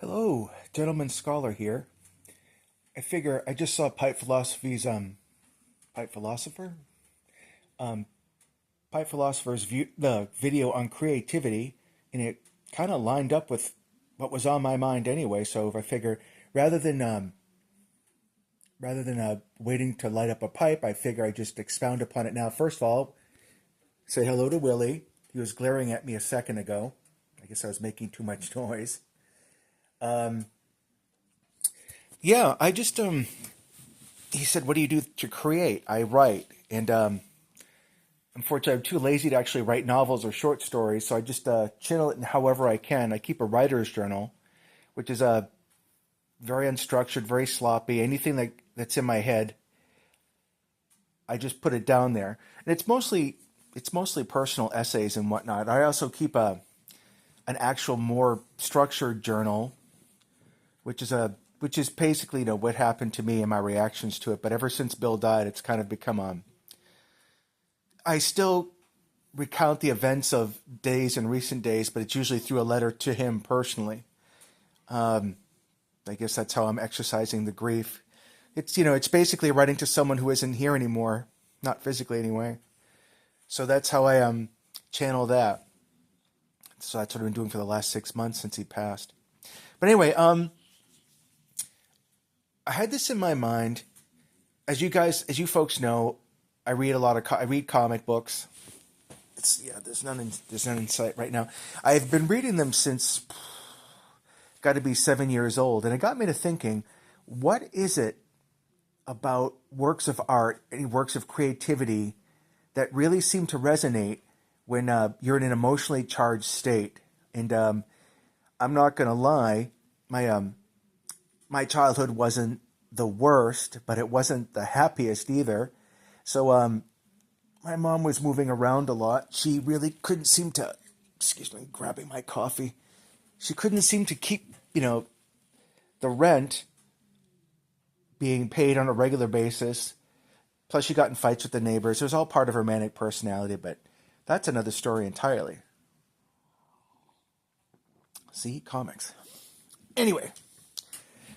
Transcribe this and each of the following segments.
Hello, gentleman scholar here. I figure I just saw Pipe Philosopher um Pipe Philosopher's the video on creativity, and it kind of lined up with what was on my mind anyway. So I figure rather than um rather than waiting to light up a pipe, I figure I just expound upon it now. First of all, say hello to Willie. He was glaring at me a second ago. I guess I was making too much noise. Um, yeah, I just he said, "What do you do to create?" I write, and unfortunately, I'm too lazy to actually write novels or short stories, so I just channel it in however I can. I keep a writer's journal, which is very unstructured, very sloppy. Anything that's in my head, I just put it down there, and it's mostly personal essays and whatnot. I also keep a an actual more structured journal, which is basically what happened to me and my reactions to it. But ever since Bill died, it's kind of become I still recount the events of days and recent days, but it's usually through a letter to him personally. Um, I guess that's how I'm exercising the grief. It's basically writing to someone who isn't here anymore, not physically anyway. So that's how I channel that. So that's what I've been doing for the last 6 months since he passed. But anyway, I had this in my mind. As you folks know, I read a lot of I read comic books. There's none in sight right now. I've been reading them since got to be 7 years old, and it got me to thinking, what is it about works of art, any works of creativity, that really seem to resonate when you're in an emotionally charged state? And I'm not gonna lie, my childhood wasn't the worst, but it wasn't the happiest either. So my mom was moving around a lot. She really couldn't seem to, excuse me, grabbing my coffee. She couldn't seem to keep, the rent being paid on a regular basis. Plus, she got in fights with the neighbors. It was all part of her manic personality, but that's another story entirely. See, comics. Anyway,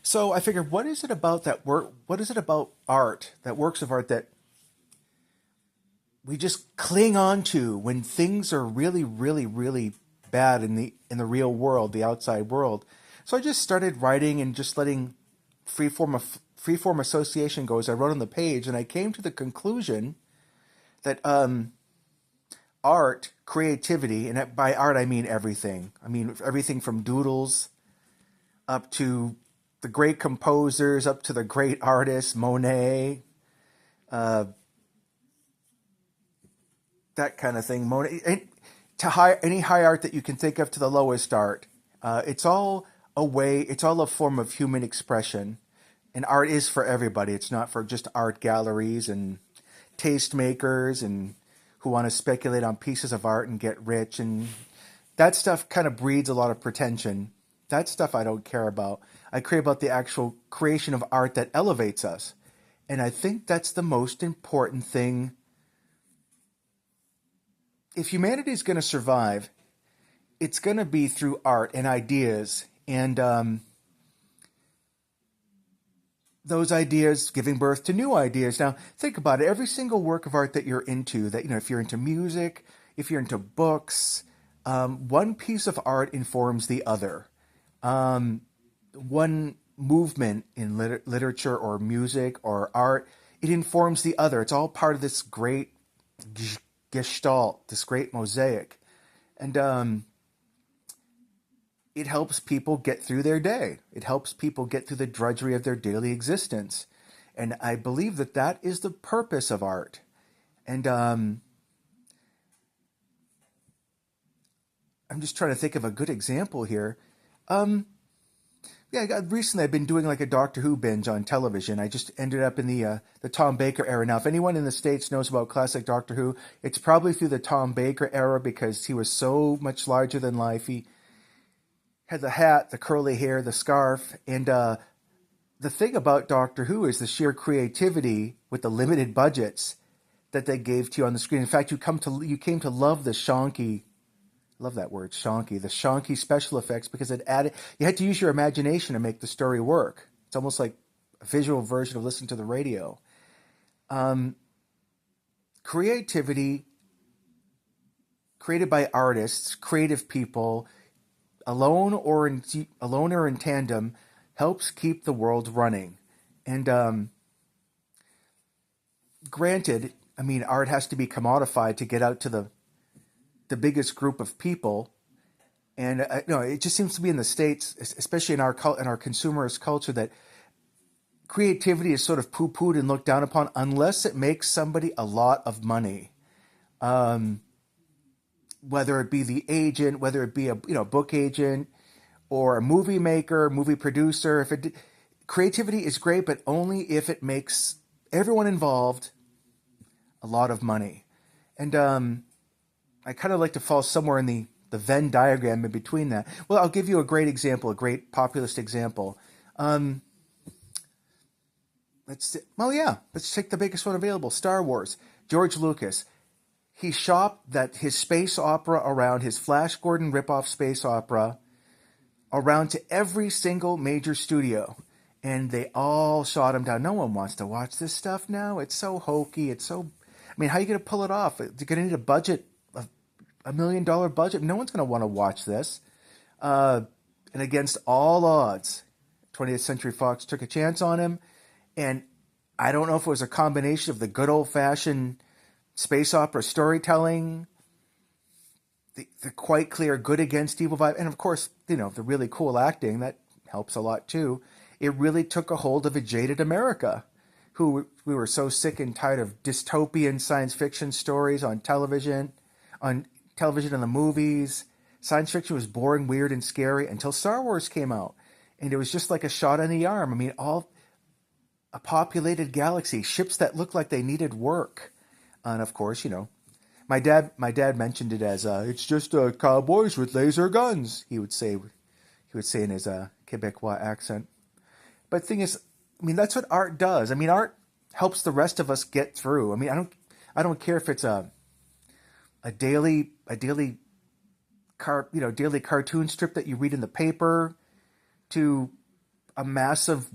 so I figured, what is it about that work? What is it about art, that works of art, that we just cling on to when things are really, really, really bad in the real world, the outside world? So I just started writing and just letting freeform association go as I wrote on the page, and I came to the conclusion that art, creativity, and by art I mean everything. I mean everything from doodles up to the great composers, up to the great artists, Monet, uh, that kind of thing. Monet, any high art that you can think of to the lowest art. It's all it's all a form of human expression. And art is for everybody. It's not for just art galleries and tastemakers and who want to speculate on pieces of art and get rich. And that stuff kind of breeds a lot of pretension. That stuff I don't care about. I care about the actual creation of art that elevates us. And I think that's the most important thing. If humanity is going to survive, it's going to be through art and ideas, and those ideas giving birth to new ideas. Now, think about it. Every single work of art that you're into, that, if you're into music, if you're into books, one piece of art informs the other. One movement in literature or music or art, it informs the other. It's all part of this great gestalt, this great mosaic. And it helps people get through their day. It helps people get through the drudgery of their daily existence. And I believe that that is the purpose of art. And I'm just trying to think of a good example here. Um, Recently I've been doing like a Doctor Who binge on television. I just ended up in the Tom Baker era. Now, if anyone in the States knows about classic Doctor Who, it's probably through the Tom Baker era, because he was so much larger than life. He had the hat, the curly hair, the scarf, and the thing about Doctor Who is the sheer creativity with the limited budgets that they gave to you on the screen. In fact, you came to love the shonky Love that word, shonky. The shonky special effects because it added. You had to use your imagination to make the story work. It's almost like a visual version of listening to the radio. Um, Creativity created by artists, creative people, alone or in tandem, helps keep the world running. And granted, I mean, art has to be commodified to get out to the biggest group of people. And it just seems to be in the States, especially in our consumerist culture, that creativity is sort of poo-pooed and looked down upon unless it makes somebody a lot of money. Um, Whether it be the agent, whether it be a book agent or a movie maker, movie producer, creativity is great, but only if it makes everyone involved a lot of money. And I kind of like to fall somewhere in the Venn diagram in between that. Well, I'll give you a great example, a great populist example. Um, let's take the biggest one available, Star Wars. George Lucas. He shopped his space opera around, his Flash Gordon ripoff space opera, around to every single major studio. And they all shot him down. No one wants to watch this stuff now. It's so hokey. I mean, how are you going to pull it off? You're going to need a budget, $1 million budget. No one's going to want to watch this. And against all odds, 20th Century Fox took a chance on him. And I don't know if it was a combination of the good old-fashioned space opera storytelling, the quite clear good against evil vibe, and of course, the really cool acting that helps a lot too. It really took a hold of a jaded America, who we were so sick and tired of dystopian science fiction stories on television and the movies. Science fiction was boring, weird, and scary until Star Wars came out, and it was just like a shot in the arm. I mean, all a populated galaxy, ships that looked like they needed work. And of course, my dad mentioned it as it's just cowboys with laser guns. He would say in his Quebecois accent. But the thing is, I mean, that's what art does. I mean, art helps the rest of us get through. I mean, I don't care if it's a daily daily cartoon strip that you read in the paper, to a massive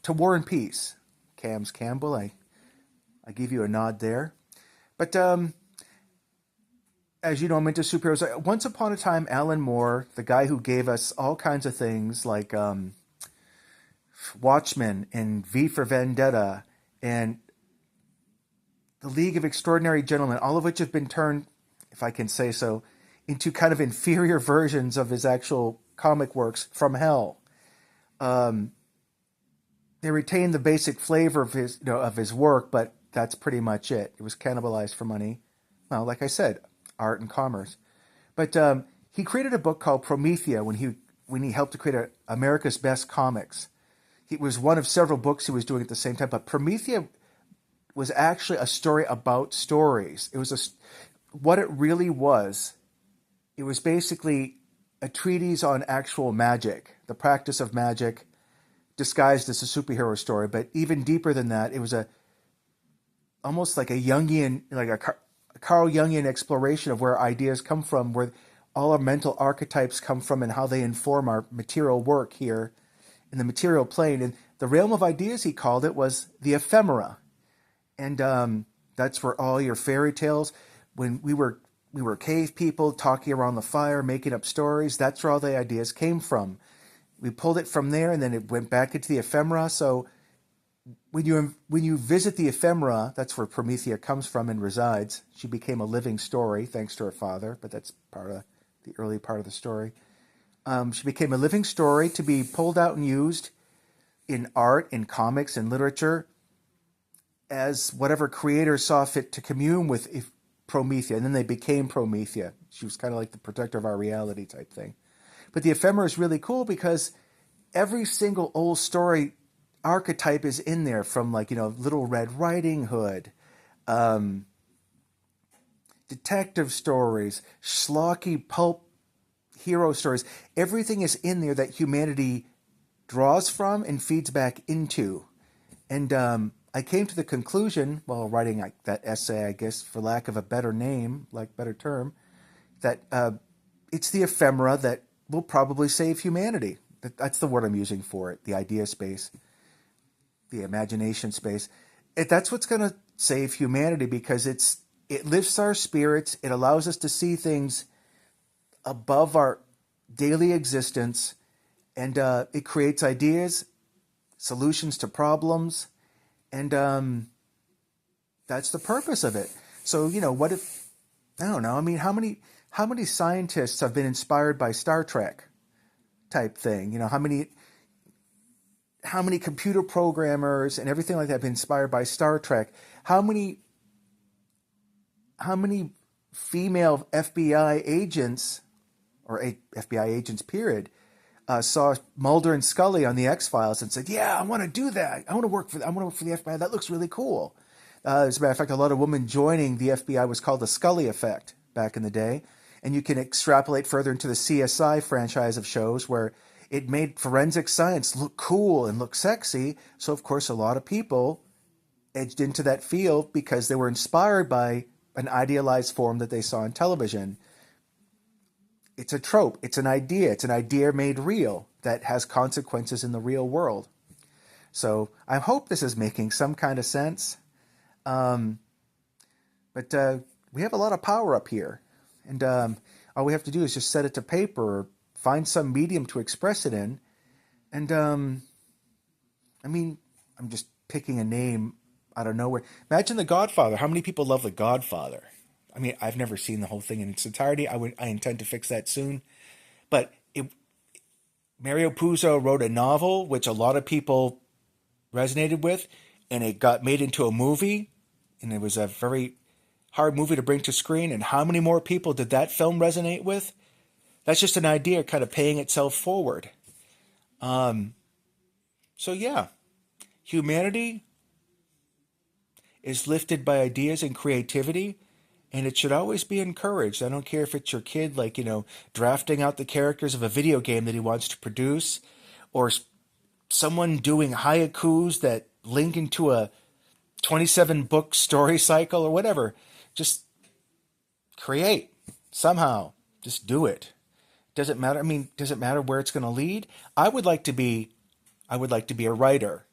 to War and Peace. Cams Campbell, I give you a nod there. But as you know, I'm into superheroes. Once upon a time, Alan Moore, the guy who gave us all kinds of things like Watchmen and V for Vendetta and The League of Extraordinary Gentlemen, all of which have been turned, if I can say so, into kind of inferior versions of his actual comic works from hell. They retained the basic flavor of his work, but that's pretty much it. It was cannibalized for money. Well, like I said, art and commerce. But he created a book called Promethea when he helped to create America's Best Comics. It was one of several books he was doing at the same time. But Promethea was actually a story about stories. It was what it really was. It was basically a treatise on actual magic, the practice of magic, disguised as a superhero story. But even deeper than that, it was almost like a Jungian, like a Carl Jungian exploration of where ideas come from, where all our mental archetypes come from, and how they inform our material work here in the material plane. And the realm of ideas, he called it, was the ephemera. And that's where all your fairy tales, when we were cave people talking around the fire, making up stories, that's where all the ideas came from. We pulled it from there, and then it went back into the ephemera. So when you visit the ephemera, that's where Promethea comes from and resides. She became a living story thanks to her father, but that's part of the early part of the story. She became a living story to be pulled out and used in art, in comics, in literature, as whatever creator saw fit to commune with Promethea. And then they became Promethea. She was kind of like the protector of our reality type thing. But the ephemera is really cool because every single old story archetype is in there, from Little Red Riding Hood, detective stories, schlocky pulp hero stories. Everything is in there that humanity draws from and feeds back into. And I came to the conclusion while writing that essay, I guess, for lack of a better name, better term, that it's the ephemera that will probably save humanity. That's the word I'm using for it, the idea space, the imagination space. That's what's going to save humanity because it lifts our spirits. It allows us to see things above our daily existence, and it creates ideas, solutions to problems, and that's the purpose of it. So, what if, I don't know, I mean, how many scientists have been inspired by Star Trek type thing? How many computer programmers and everything like that have been inspired by Star Trek? How many female FBI agents or FBI agents period saw Mulder and Scully on the X-Files and said, "Yeah, I want to do that. I want to work for the FBI. That looks really cool." As a matter of fact, a lot of women joining the FBI was called the Scully effect back in the day. And you can extrapolate further into the CSI franchise of shows where it made forensic science look cool and look sexy. So, of course, a lot of people edged into that field because they were inspired by an idealized form that they saw on television. It's a trope. It's an idea. It's an idea made real that has consequences in the real world. So I hope this is making some kind of sense. But we have a lot of power up here. And all we have to do is just set it to paper or find some medium to express it in. And, I mean, I'm just picking a name out of nowhere. Imagine The Godfather. How many people love The Godfather? I mean, I've never seen the whole thing in its entirety. I intend to fix that soon. But Mario Puzo wrote a novel, which a lot of people resonated with, and it got made into a movie. And it was a very hard movie to bring to screen. And how many more people did that film resonate with? That's just an idea kind of paying itself forward. So yeah, humanity is lifted by ideas and creativity, and it should always be encouraged. I don't care if it's your kid, like, drafting out the characters of a video game that he wants to produce, or someone doing haikus that link into a 27-book story cycle or whatever. Just create somehow. Just do it. Doesn't matter. I mean, does it matter where it's going to lead? I would like to be a writer.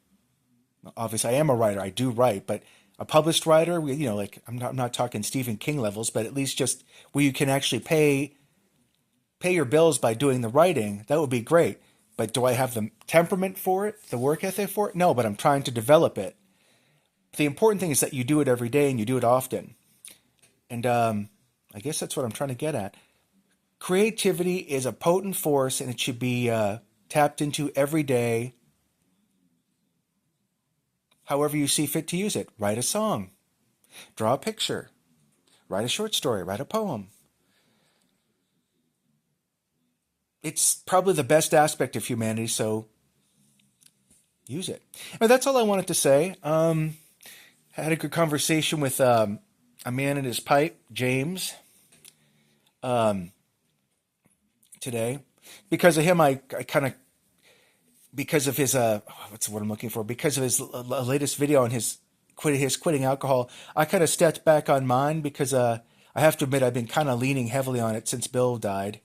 Obviously, I am a writer. I do write, but a published writer, like I'm not talking Stephen King levels, but at least just where you can actually pay your bills by doing the writing. That would be great. But do I have the temperament for it, the work ethic for it? No, but I'm trying to develop it. The important thing is that you do it every day and you do it often. And I guess that's what I'm trying to get at. Creativity is a potent force, and it should be tapped into every day, however you see fit to use it. Write a song, draw a picture, write a short story, write a poem. It's probably the best aspect of humanity, so use it. And that's all I wanted to say. I had a good conversation with a man in his pipe, James, today. Because of him, I kind of, because of his, what's the word I'm looking for? Because of his latest video on his quitting alcohol, I kind of stepped back on mine because I have to admit I've been kind of leaning heavily on it since Bill died.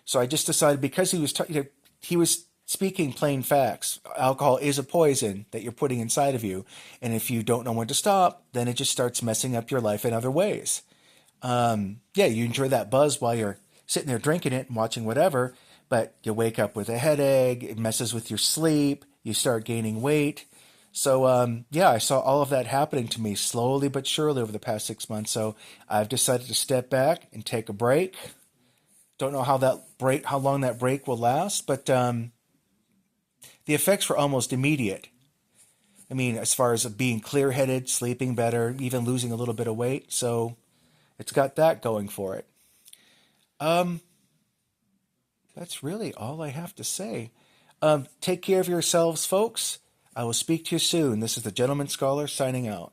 So I just decided, because he was speaking plain facts. Alcohol is a poison that you're putting inside of you, and if you don't know when to stop, then it just starts messing up your life in other ways. You enjoy that buzz while you're sitting there drinking it and watching whatever, but you wake up with a headache, it messes with your sleep, you start gaining weight. So, I saw all of that happening to me slowly but surely over the past 6 months. So I've decided to step back and take a break. Don't know how long that break will last, but the effects were almost immediate. I mean, as far as being clear-headed, sleeping better, even losing a little bit of weight. So it's got that going for it. That's really all I have to say. Take care of yourselves, folks. I will speak to you soon. This is the Gentleman Scholar signing out.